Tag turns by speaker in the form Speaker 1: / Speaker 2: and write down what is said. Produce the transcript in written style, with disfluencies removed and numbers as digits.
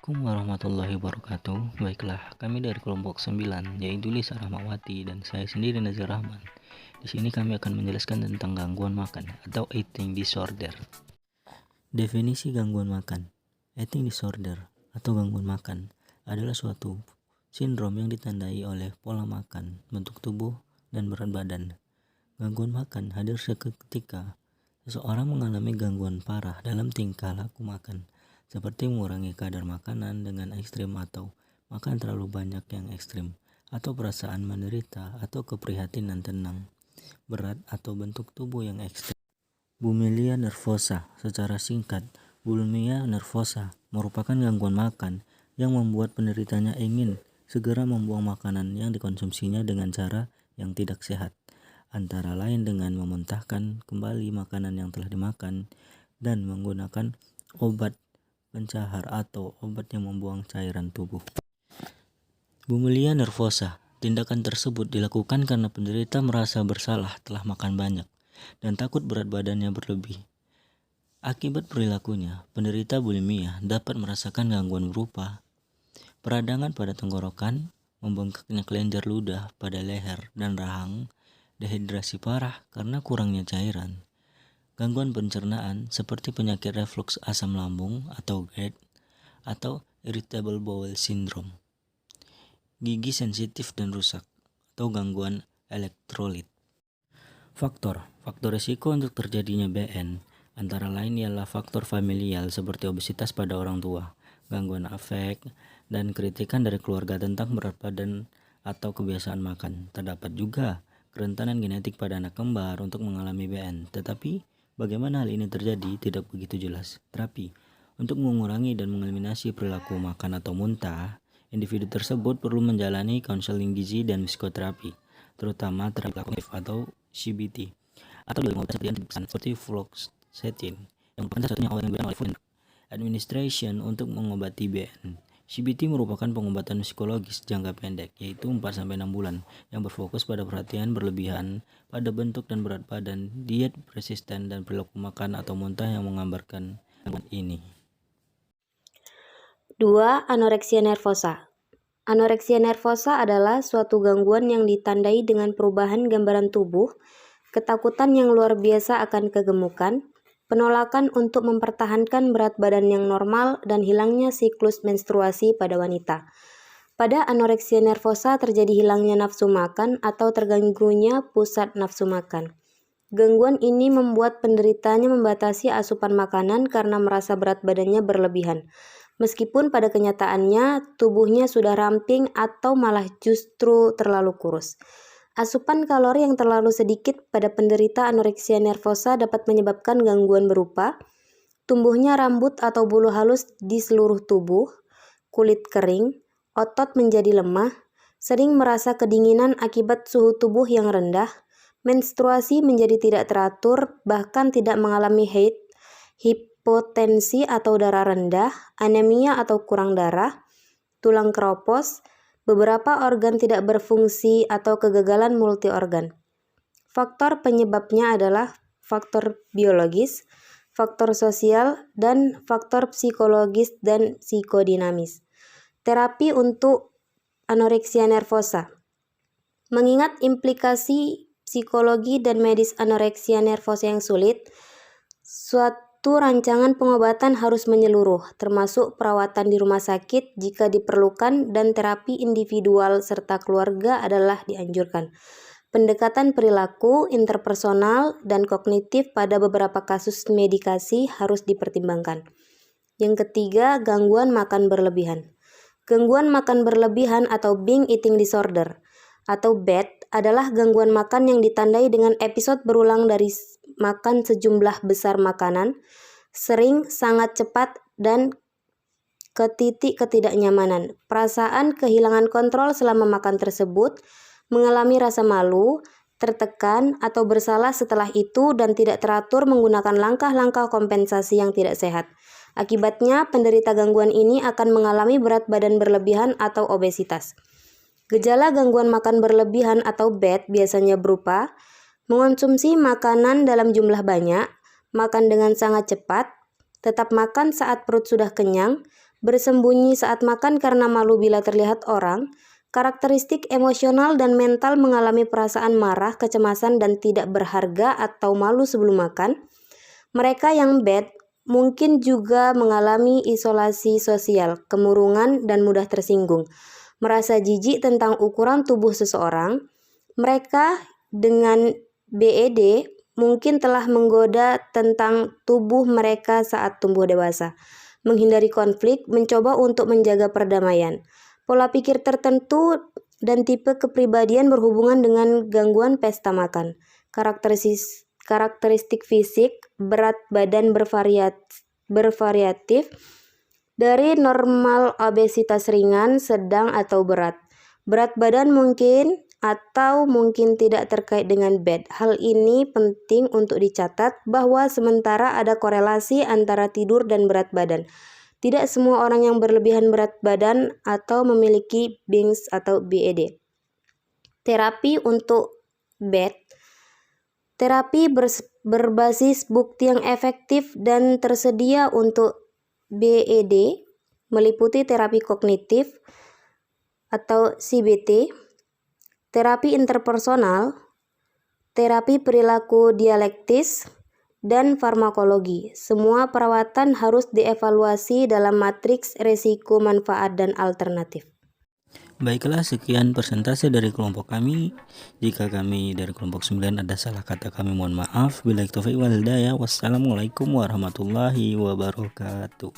Speaker 1: Assalamualaikum warahmatullahi wabarakatuh. Baiklah, kami dari kelompok 9, yaitu Lisa Rahmawati dan saya sendiri Nazir Rahman. Di sini kami akan menjelaskan tentang gangguan makan atau eating disorder. Definisi gangguan makan. Eating disorder atau gangguan makan adalah suatu sindrom yang ditandai oleh pola makan, bentuk tubuh, dan berat badan. Gangguan makan hadir seketika seseorang mengalami gangguan parah dalam tingkah laku makan, seperti mengurangi kadar makanan dengan ekstrim atau makan terlalu banyak yang ekstrim, atau perasaan menderita atau keprihatinan tenang, berat atau bentuk tubuh yang ekstrim. Bulimia nervosa, secara singkat, bulimia nervosa merupakan gangguan makan yang membuat penderitanya ingin segera membuang makanan yang dikonsumsinya dengan cara yang tidak sehat, antara lain dengan memuntahkan kembali makanan yang telah dimakan dan menggunakan obat pencahar atau obat yang membuang cairan tubuh. Bulimia nervosa, tindakan tersebut dilakukan karena penderita merasa bersalah telah makan banyak dan takut berat badannya berlebih. Akibat perilakunya, penderita bulimia dapat merasakan gangguan berupa peradangan pada tenggorokan, membengkaknya kelenjar ludah pada leher dan rahang, dehidrasi parah karena kurangnya cairan, gangguan pencernaan seperti penyakit reflux asam lambung atau GERD, atau irritable bowel syndrome, gigi sensitif dan rusak, atau gangguan elektrolit. Faktor risiko untuk terjadinya BN antara lain ialah faktor familial seperti obesitas pada orang tua, gangguan afek, dan kritikan dari keluarga tentang berat badan atau kebiasaan makan. Terdapat juga kerentanan genetik pada anak kembar untuk mengalami BN, tetapi bagaimana hal ini terjadi tidak begitu jelas. Terapi untuk mengurangi dan mengeliminasi perilaku makan atau muntah, individu tersebut perlu menjalani konseling gizi dan psikoterapi, terutama terapi kognitif atau CBT, atau dengan obat seperti fluoxetine yang merupakan satu-satunya obat yang diberikan oleh Food and Drug Administration untuk mengobati BN. CBT merupakan pengobatan psikologis jangka pendek, yaitu 4-6 bulan, yang berfokus pada perhatian berlebihan pada bentuk dan berat badan, diet persisten, dan perilaku makan atau muntah yang menggambarkan gangguan ini.
Speaker 2: 2. Anoreksia nervosa. Anoreksia nervosa adalah suatu gangguan yang ditandai dengan perubahan gambaran tubuh, ketakutan yang luar biasa akan kegemukan, penolakan untuk mempertahankan berat badan yang normal, dan hilangnya siklus menstruasi pada wanita. Pada anoreksia nervosa terjadi hilangnya nafsu makan atau terganggunya pusat nafsu makan. Gangguan ini membuat penderitanya membatasi asupan makanan karena merasa berat badannya berlebihan. Meskipun pada kenyataannya tubuhnya sudah ramping atau malah justru terlalu kurus. Asupan kalori yang terlalu sedikit pada penderita anoreksia nervosa dapat menyebabkan gangguan berupa tumbuhnya rambut atau bulu halus di seluruh tubuh, kulit kering, otot menjadi lemah, sering merasa kedinginan akibat suhu tubuh yang rendah, menstruasi menjadi tidak teratur, bahkan tidak mengalami haid, hipotensi atau darah rendah, anemia atau kurang darah, tulang keropos, beberapa organ tidak berfungsi atau kegagalan multiorgan. Faktor penyebabnya adalah faktor biologis, faktor sosial, dan faktor psikologis dan psikodinamis. Terapi untuk anoreksia nervosa. Mengingat implikasi psikologi dan medis anoreksia nervosa yang sulit, suatu rancangan pengobatan harus menyeluruh, termasuk perawatan di rumah sakit jika diperlukan, dan terapi individual serta keluarga adalah dianjurkan. Pendekatan perilaku, interpersonal, dan kognitif pada beberapa kasus medikasi harus dipertimbangkan. Yang ketiga, gangguan makan berlebihan. Gangguan makan berlebihan atau binge eating disorder atau BED adalah gangguan makan yang ditandai dengan episode berulang dari makan sejumlah besar makanan, sering, sangat cepat, dan ke titik ketidaknyamanan. Perasaan kehilangan kontrol selama makan tersebut, mengalami rasa malu, tertekan, atau bersalah setelah itu, dan tidak teratur menggunakan langkah-langkah kompensasi yang tidak sehat. Akibatnya, penderita gangguan ini akan mengalami berat badan berlebihan atau obesitas. Gejala gangguan makan berlebihan atau BED biasanya berupa mengonsumsi makanan dalam jumlah banyak, makan dengan sangat cepat, tetap makan saat perut sudah kenyang, bersembunyi saat makan karena malu bila terlihat orang, karakteristik emosional dan mental mengalami perasaan marah, kecemasan, dan tidak berharga atau malu sebelum makan. Mereka yang bad mungkin juga mengalami isolasi sosial, kemurungan, dan mudah tersinggung, merasa jijik tentang ukuran tubuh seseorang. Mereka dengan BED mungkin telah menggoda tentang tubuh mereka saat tumbuh dewasa, menghindari konflik, mencoba untuk menjaga perdamaian. Pola pikir tertentu dan tipe kepribadian berhubungan dengan gangguan pesta makan. Karakteristik fisik, berat badan bervariatif dari normal, obesitas ringan, sedang, atau berat. Berat badan mungkin atau mungkin tidak terkait dengan BED. Hal ini penting untuk dicatat bahwa sementara ada korelasi antara tidur dan berat badan. Tidak semua orang yang berlebihan berat badan atau memiliki BINGS atau BED. Terapi untuk BED. Terapi berbasis bukti yang efektif dan tersedia untuk BED meliputi terapi kognitif atau CBT, terapi interpersonal, terapi perilaku dialektis, dan farmakologi. Semua perawatan harus dievaluasi dalam matriks risiko, manfaat, dan alternatif.
Speaker 1: Baiklah, sekian persentase dari kelompok kami. Jika kami dari kelompok 9 ada salah kata, kami mohon maaf. Billahi taufiq wal hidayah. Wassalamualaikum warahmatullahi wabarakatuh.